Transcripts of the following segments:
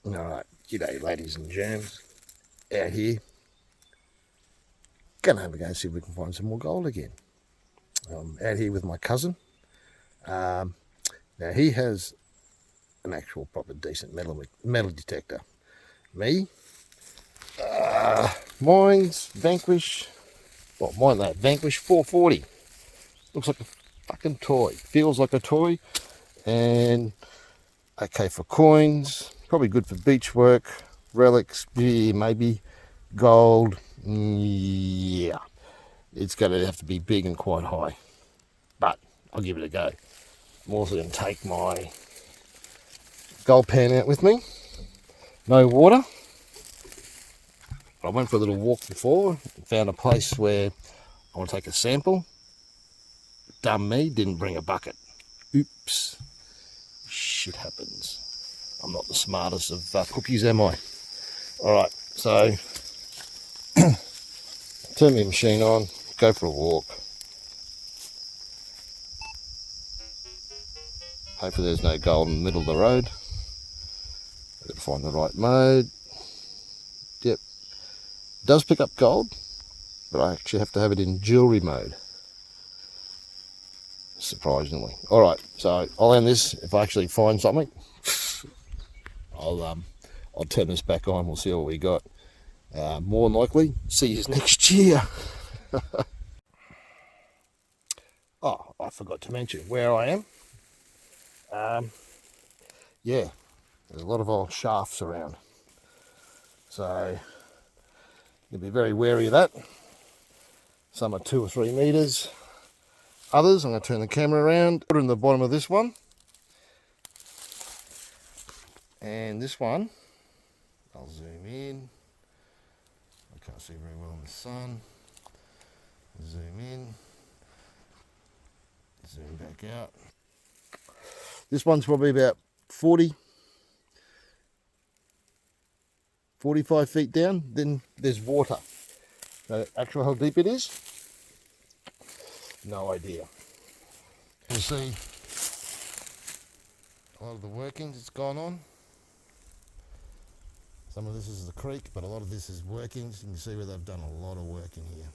Alright, g'day ladies and germs. Out here. Gonna have a go and see if we can find some more gold again. Out here with my cousin. Now he has an actual proper decent metal detector. Me, mine's Vanquish. Well, mine that Vanquish 440. Looks like a fucking toy. Feels like a toy. And okay for coins. Probably good for beach work. Relics, yeah, maybe. Gold, yeah. It's going to have to be big and quite high. But I'll give it a go. I'm also going to take my gold pan out with me. No water. I went for a little walk before and found a place where I want to take a sample. Dumb me, didn't bring a bucket. Oops. Shit happens. I'm not the smartest of cookies, am I? Alright, so turn my machine on, go for a walk. Hopefully there's no gold in the middle of the road. I've got to find the right mode. Yep. It does pick up gold, but I actually have to have it in jewellery mode. Surprisingly. Alright, so I'll end this. If I actually find something, I'll turn this back on. We'll see what we got. More than likely, see you next year. Oh, I forgot to mention where I am. Yeah, there's a lot of old shafts around. So, you'll be very wary of that. Some are 2 or 3 meters. Others, I'm going to turn the camera around, put it in the bottom of this one. And this one, I'll zoom in. I can't see very well in the sun. Zoom in. Zoom back out. This one's probably about 45 feet down. Then there's water. Actually how deep it is? No idea. You see a lot of the workings that's gone on. Some of this is the creek, but a lot of this is workings. You can see where they've done a lot of work in here.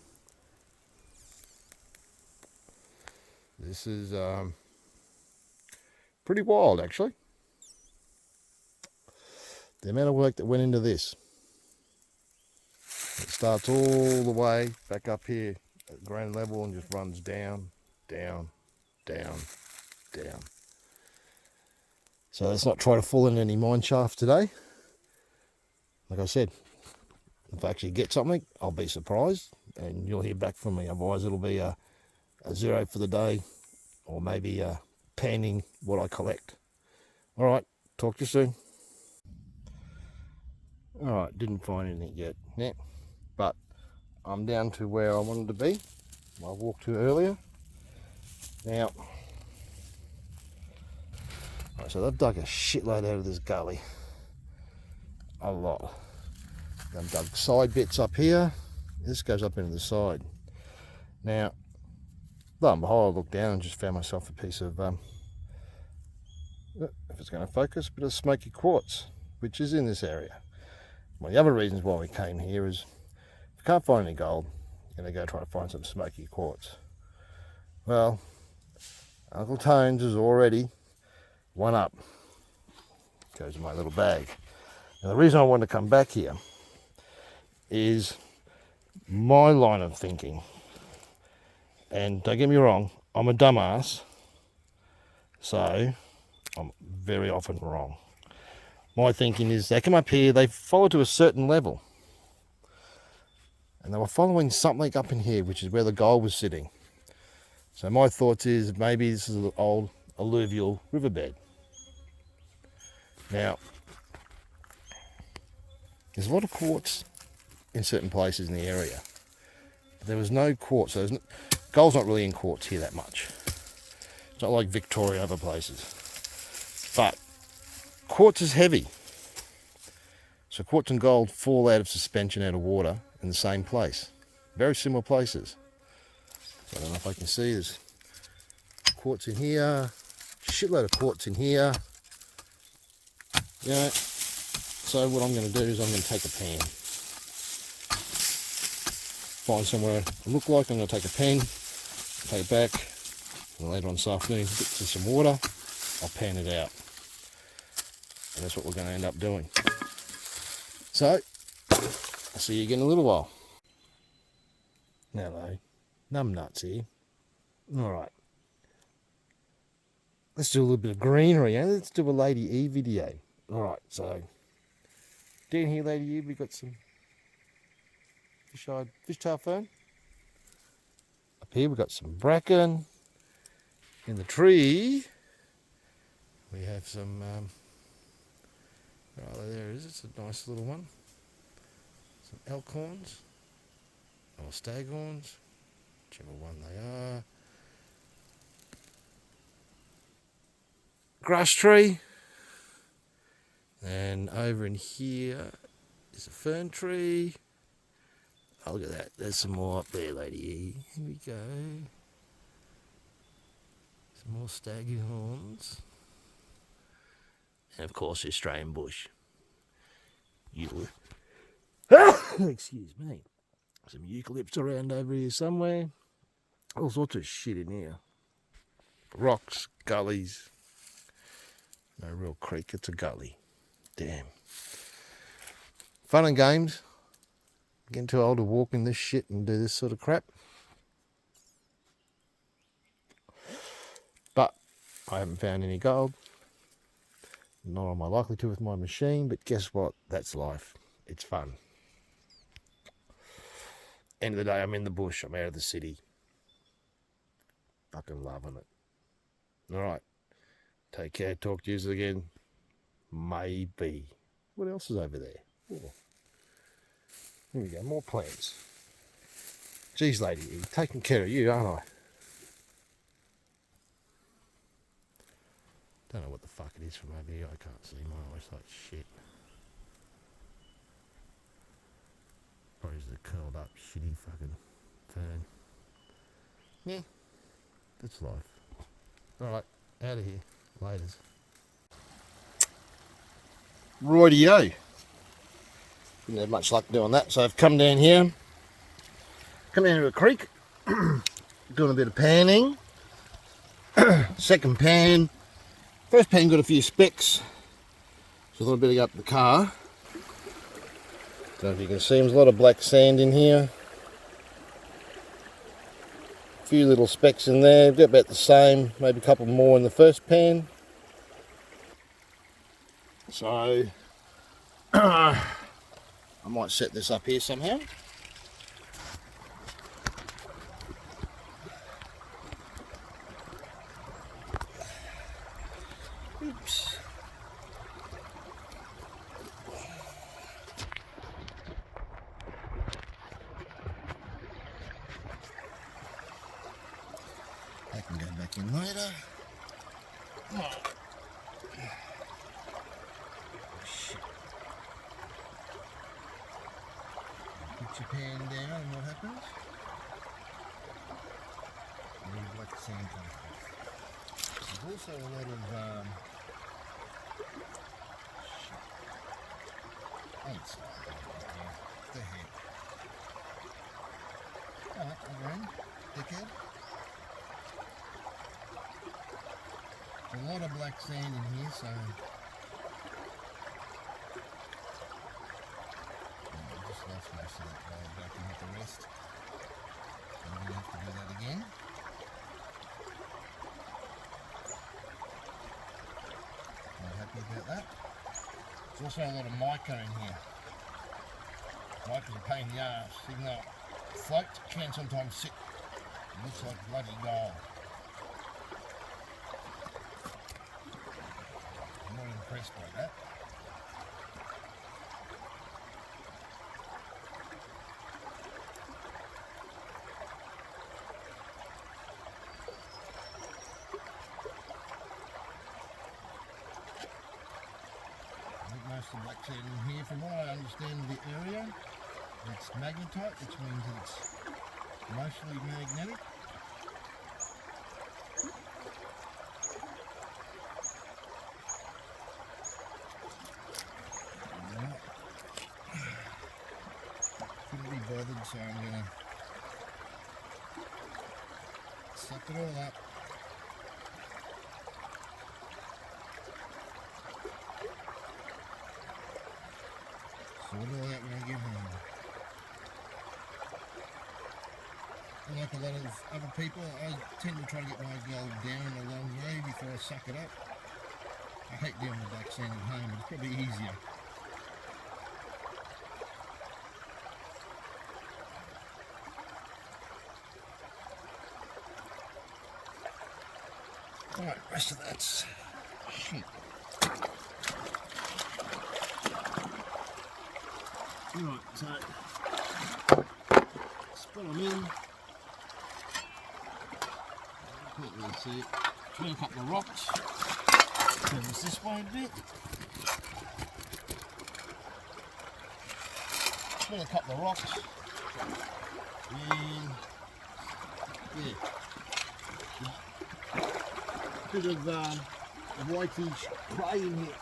This is pretty wild, actually. The amount of work that went into this. It starts all the way back up here at ground level and just runs down, down, down, down. So let's not try to fall in any mine shaft today. Like I said, if I actually get something, I'll be surprised and you'll hear back from me. Otherwise it'll be a 0 for the day, or maybe panning what I collect. Alright, talk to you soon. Alright, didn't find anything yet. Yeah, but I'm down to where I wanted to be. I walked to earlier. Now, so they've dug a shitload out of this gully. A lot. They've dug side bits up here. This goes up into the side. Now, lo and behold, I looked down and just found myself a piece of, if it's going to focus, a bit of smoky quartz, which is in this area. One of the other reasons why we came here is, if you can't find any gold, you're going to go try to find some smoky quartz. Well, Uncle Tones is already one up. Goes in my little bag. Now the reason I wanted to come back here is my line of thinking. And don't get me wrong, I'm a dumbass, so I'm very often wrong. My thinking is they come up here, they follow to a certain level. And they were following something up in here, which is where the gold was sitting. So my thoughts is maybe this is an old alluvial riverbed. Now, there's a lot of quartz in certain places in the area. But there was no quartz. So gold's not really in quartz here that much. It's not like Victoria and other places. But quartz is heavy. So quartz and gold fall out of suspension out of water in the same place. Very similar places. So I don't know if I can see, there's quartz in here, shitload of quartz in here. You know, So what I'm going to do is I'm going to take a pan. Find somewhere I look like. I'm going to take a pen, take it back, and later on this afternoon, get to some water, I'll pan it out. And that's what we're going to end up doing. So, I'll see you again in a little while. Hello, numbnuts here. Alright. Let's do a little bit of greenery, and let's do a Lady E video. Alright, so, down here, Lady E, we got some fishtail fern. Up here we've got some bracken. In the tree we have some right there it is, it's a nice little one. Some elk horns or staghorns, whichever one they are. Grass tree, and over in here is a fern tree. Oh, look at that, there's some more up there, Lady E. Here we go. Some more staghorns. And of course the Australian bush. Excuse me. Some eucalypts around over here somewhere. All sorts of shit in here. Rocks, gullies. No real creek, it's a gully. Damn. Fun and games. Getting too old to walk in this shit and do this sort of crap. But I haven't found any gold. Nor am I likely to with my machine, but guess what? That's life. It's fun. End of the day, I'm in the bush. I'm out of the city. Fucking loving it. Alright. Take care. Talk to you again. Maybe. What else is over there? Oh. Here we go. More plants. Geez, Lady E, taking care of you, aren't I? Don't know what the fuck it is from over here. I can't see. My eyes like shit. Probably just a curled up, shitty fucking fern. Yeah, that's life. Alright, out of here. Laters. Rightio. Didn't have much luck doing that, so I've come down here. Come down to a creek. Doing a bit of panning. Second pan. First pan got a few specks. So I thought I'd better go up to the car. Don't know if you can see, there's a lot of black sand in here. A few little specks in there. We've got about the same, maybe a couple more in the first pan. So I might set this up here somehow. Oops. I can go back in later. Oh. Shit. Put your pan down and what happens? A little black sand comes off. There's also a lot of ants. The heck. Alright, again, dickhead. There's a lot of black sand in here, so I just lost most of that gold back in with the rest. So I'm going to have to do that again. Not happy about that. There's also a lot of mica in here. Mica's a pain in the ass, even though it floats, it can sometimes sit. It looks like bloody gold. I'm not impressed by that. Most of the black sand in here, from what I understand of the area, it's magnetite, which means that it's mostly magnetic. bothered, so I'm going to suck it all up. Sort it all out when I get home. Like a lot of other people, I tend to try to get my gold down a long way before I suck it up. I hate doing the back sand at home, it's probably easier. Alright, rest of that's shit. Alright, so spot them in. Can't really see it. Turn a couple of rocks. Turn this way a bit. Turn a couple of rocks. And yeah. A bit of whitish clay in here.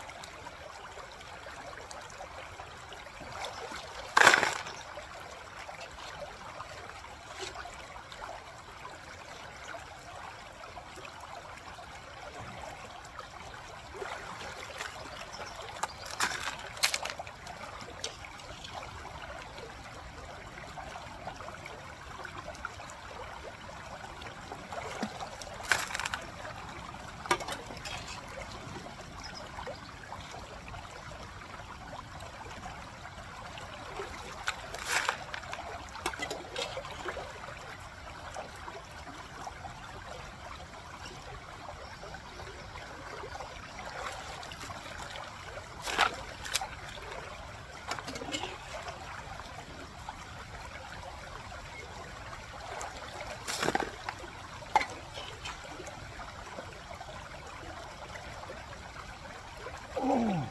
Oh,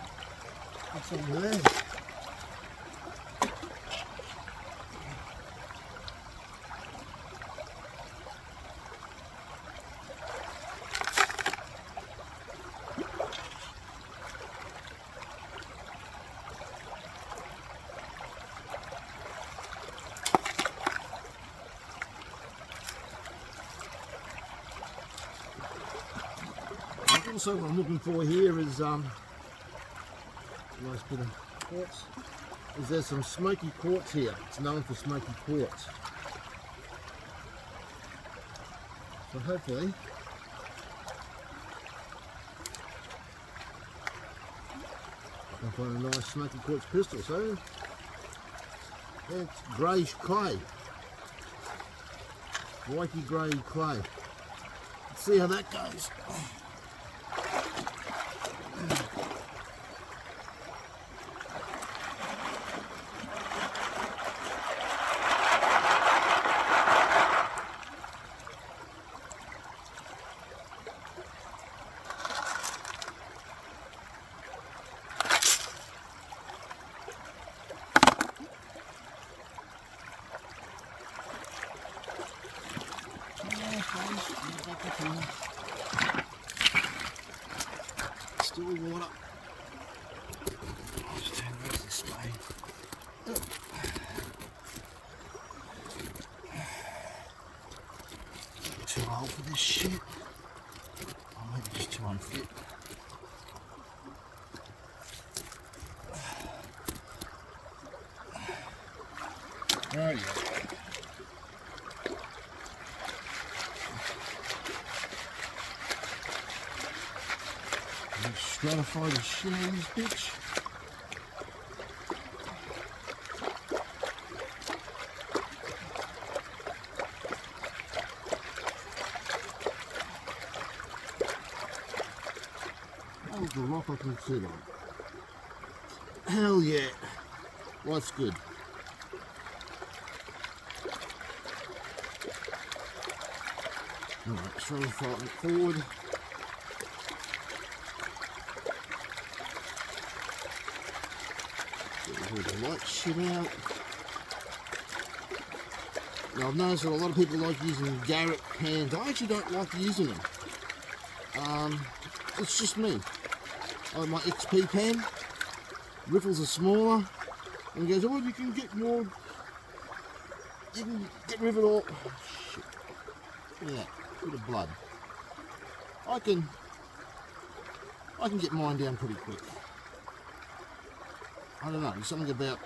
what's over there? Also, what I'm looking for here is nice bit of quartz. There's some smoky quartz here. It's known for smoky quartz. So hopefully I can find a nice smoky quartz crystal. So it's greyish clay, whitey grey clay. Let's see how that goes. Still water. Just turn this this way. Too old for this shit. Or maybe just too unfit. There you go. Stratify the shit out of this bitch. That was the rock I can sit on. Hell yeah. Well, that's good. Alright, stratify it forward. All the light shit out. Now I've noticed that a lot of people like using Garrett pans. I actually don't like using them. It's just me. I like my XP pan. Riffles are smaller. And he goes, oh, you can get more you can get rid of it all. Shit. Look at that, bit of blood. I can get mine down pretty quick. I don't know, there's something about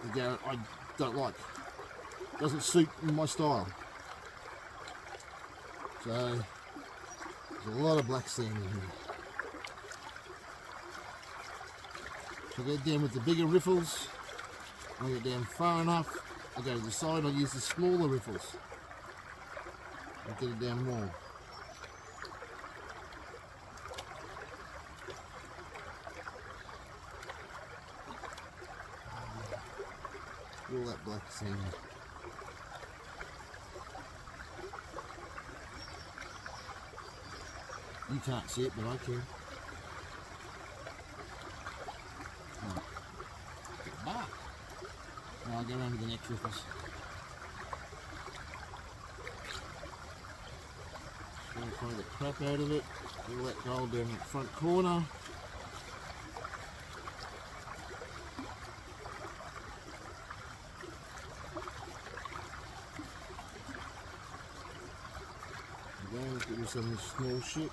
the Garrett I don't like. Doesn't suit my style. So there's a lot of black sand in here. So I go down with the bigger riffles. I get down far enough. I go to the side. I use the smaller riffles. I get it down more. All that black sand. You can't see it, but I can. Oh. Bark. Now I'll go around to the next riffles. Try to find the crap out of it. All that gold down in the front corner. Again, look at some of this small shit.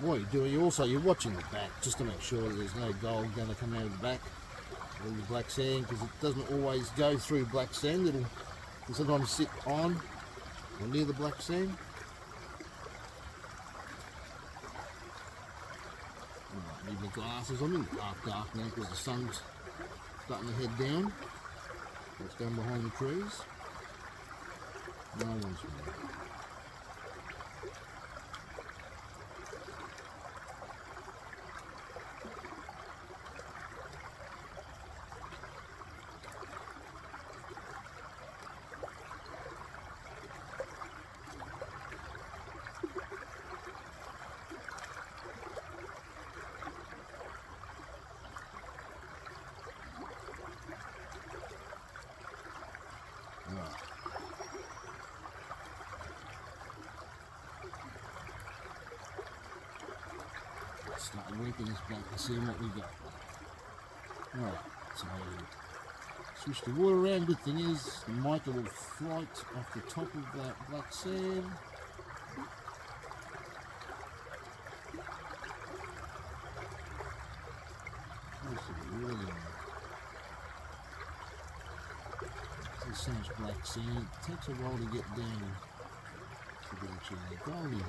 What you're doing, you're watching the back just to make sure that there's no gold going to come out of the back. All the black sand, because it doesn't always go through black sand. It'll sometimes sit on or near the black sand. Right, leave my glasses on me. Dark now because the sun's starting to head down. It's down behind the trees. No one's around. Start working this back and see what we got. Alright, so switch the water around. Good thing is the mica will float off the top of that black sand. There's so much black sand. It takes a while to get down to the actual gold in here.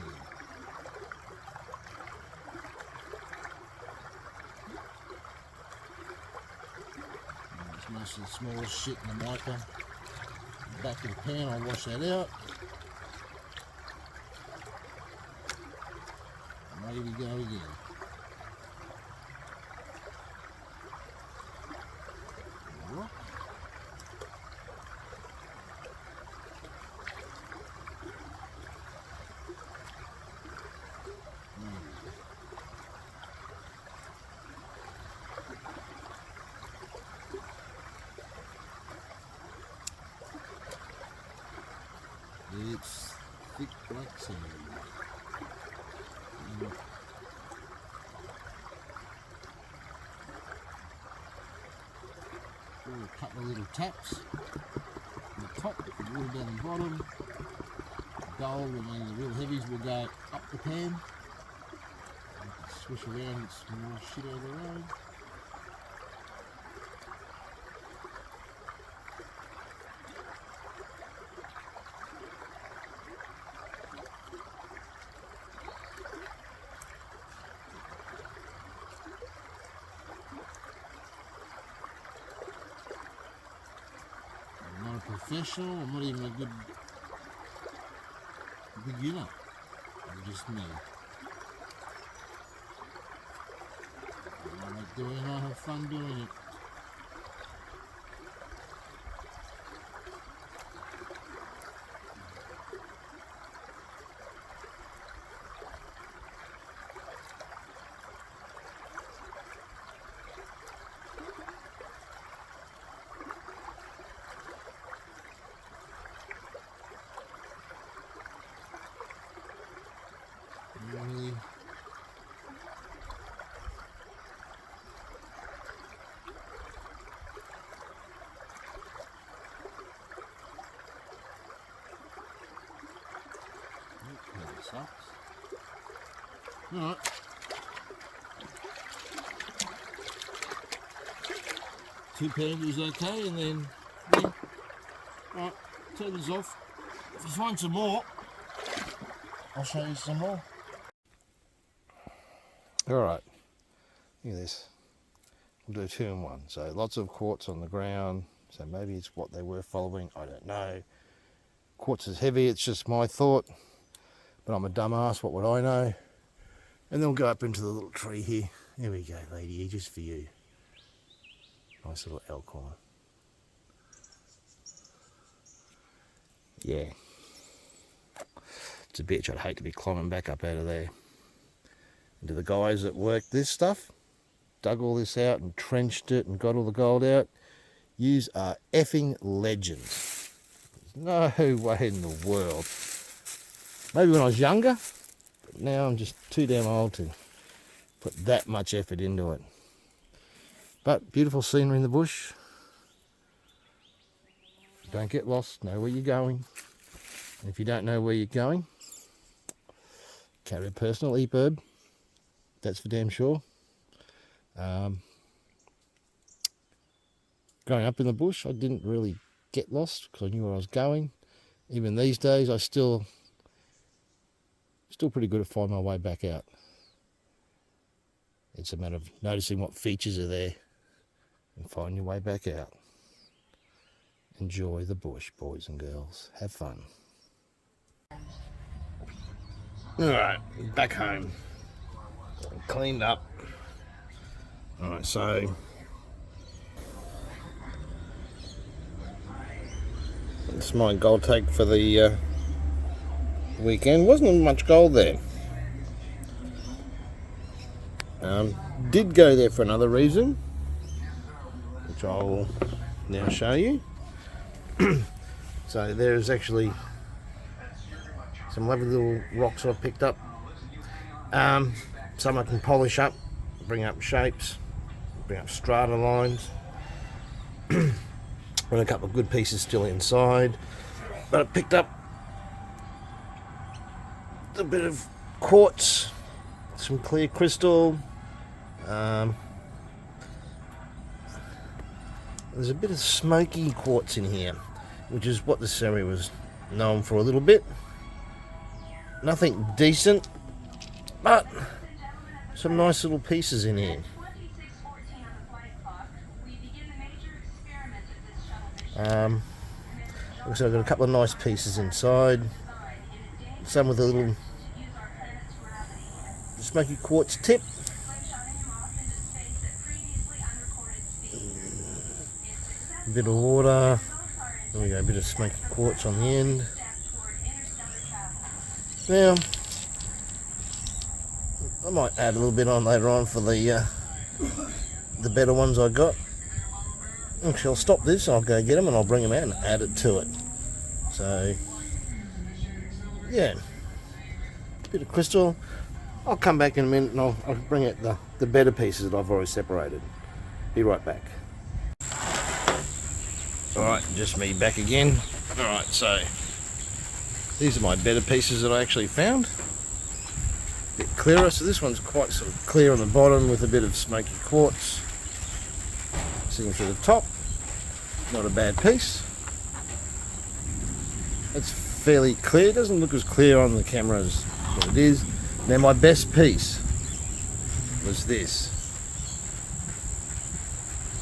Most of the smallest shit in the mica. Back of the pan, I'll wash that out. And away we go again. Rock. It's thick black sand. A couple of little taps on the top, the water down the bottom. Gold, and then the real heavies will go up the pan. Swish around, it's more shit out of the road. Professional, I'm not even a good beginner. I'm just me. I like doing it, I have fun doing it. sucks. Alright. Two pound was okay, and then yeah. Alright, turn this off. If you find some more, I'll show you some more. Alright, look at this. We'll do 2 in 1. So lots of quartz on the ground. So maybe it's what they were following. I don't know. Quartz is heavy. It's just my thought. But I'm a dumbass. What would I know? And then we'll go up into the little tree here. There we go, lady. Just for you. Nice little elkhorn. Yeah. It's a bitch. I'd hate to be climbing back up out of there. And to the guys that worked this stuff, dug all this out and trenched it and got all the gold out, yous are effing legends. There's no way in the world. Maybe when I was younger, but now I'm just too damn old to put that much effort into it. But beautiful scenery in the bush. Don't get lost, know where you're going. And if you don't know where you're going, carry a personal EPIRB. That's for damn sure. Growing up in the bush, I didn't really get lost because I knew where I was going. Even these days, I still pretty good at finding my way back out. It's a matter of noticing what features are there and find your way back out. Enjoy the bush, boys and girls. Have fun. Alright, back home. Cleaned up. Alright, so it's my gold take for the weekend. Wasn't much gold there. Did go there for another reason, which I'll now show you. So there's actually some lovely little rocks I picked up. Some I can polish up, bring up shapes, bring up strata lines. And a couple of good pieces still inside. But I picked up a bit of quartz, some clear crystal. There's a bit of smoky quartz in here, which is what this area was known for a little bit. Nothing decent, but some nice little pieces in here. Also I've got a couple of nice pieces inside, some with a little smoky quartz tip. A bit of water, there we go, a bit of smoky quartz on the end. Now, I might add a little bit on later on for the better ones I got. Actually, I'll stop this, I'll go get them and I'll bring them out and add it to it. So, yeah, a bit of crystal. I'll come back in a minute and I'll bring out the better pieces that I've already separated. Be right back. Alright, just me back again. Alright, so these are my better pieces that I actually found. A bit clearer, so this one's quite sort of clear on the bottom with a bit of smoky quartz sitting through the top. Not a bad piece. It's fairly clear, it doesn't look as clear on the camera as what it is. Now my best piece was this.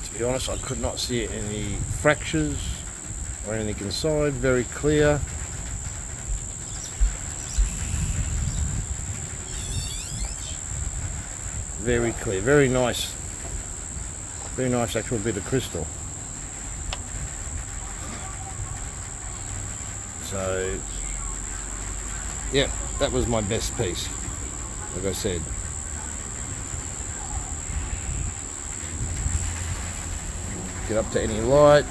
To be honest, I could not see any fractures or anything inside, very clear. Very clear, very nice actual bit of crystal. So, yeah, that was my best piece, like I said. Get up to any light?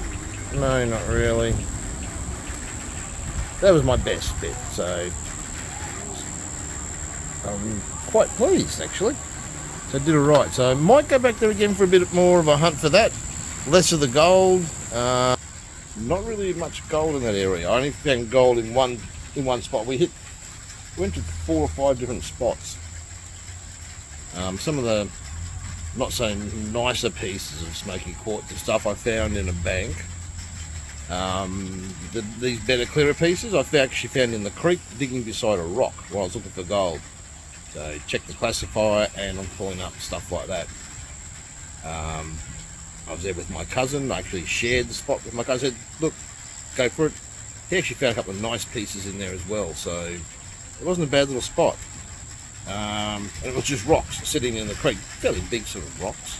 No, not really. That was my best bit, so I'm quite pleased actually. So I did it right. So I might go back there again for a bit more of a hunt for that. Less of the gold. Not really much gold in that area. I only found gold in one spot. We hit went to 4 or 5 different spots. Some of the not so nicer pieces of smoky quartz and stuff I found in a bank. These better clearer pieces I actually found in the creek digging beside a rock while I was looking for gold. So check the classifier and I'm pulling up stuff like that. I was there with my cousin. I actually shared the spot with my cousin. I said, look, go for it. He actually found a couple of nice pieces in there as well, so it wasn't a bad little spot. And it was just rocks sitting in the creek, fairly big sort of rocks.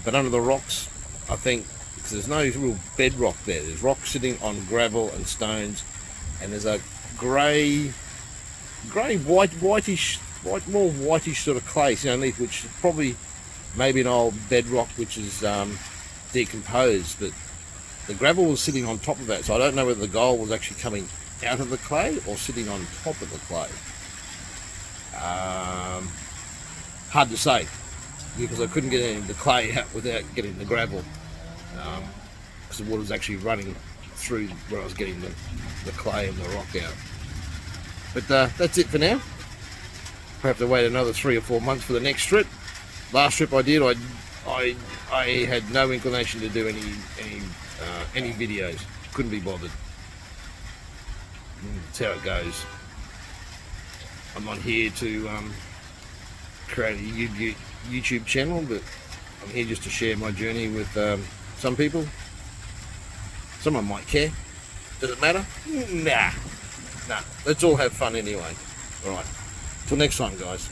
But under the rocks, I think, because there's no real bedrock there, there's rocks sitting on gravel and stones, and there's a grey, more whitish sort of clay underneath, which is probably maybe an old bedrock which is decomposed, but the gravel was sitting on top of that, so I don't know whether the gold was actually coming out of the clay or sitting on top of the clay. Hard to say, because I couldn't get any of the clay out without getting the gravel, because the water was actually running through where I was getting the clay and the rock out. But that's it for now. I have to wait another 3 or 4 months for the next trip. Last trip I did, I had no inclination to do any videos. Couldn't be bothered. That's how it goes. I'm not here to create a YouTube channel, but I'm here just to share my journey with some people. Someone might care. Does it matter? Nah. Let's all have fun anyway. All right. Till next time, guys.